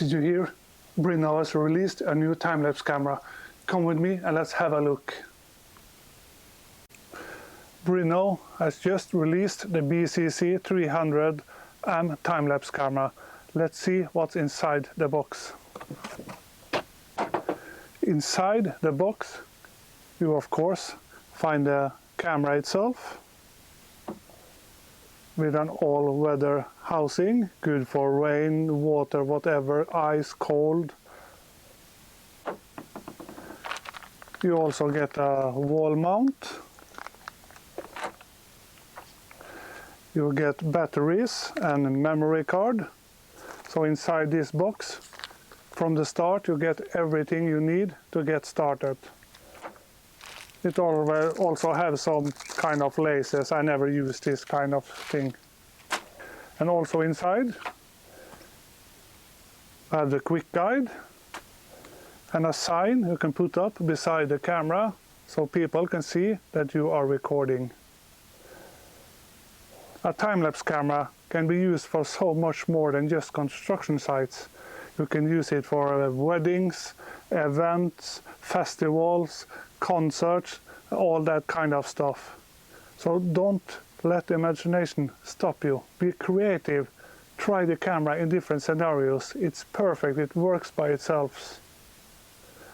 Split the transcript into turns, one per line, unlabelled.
Did you hear? Brinno has released a new time-lapse camera. Come with me and let's have a look. Brinno has just released the BCC300 time-lapse camera. Let's see what's inside the box. Inside the box you of course find the camera itself with an all-weather housing, good for rain, water, whatever, ice, cold. You also get a wall mount. You get batteries and a memory card. So inside this box, from the start, you get everything you need to get started. It also has some kind of laces. I never use this kind of thing. And also inside, I have the quick guide and a sign you can put up beside the camera so people can see that you are recording. A time-lapse camera can be used for so much more than just construction sites. You can use it for weddings, events, festivals, concerts, all that kind of stuff. So don't let the imagination stop you. Be creative. Try the camera in different scenarios. It's perfect. It works by itself.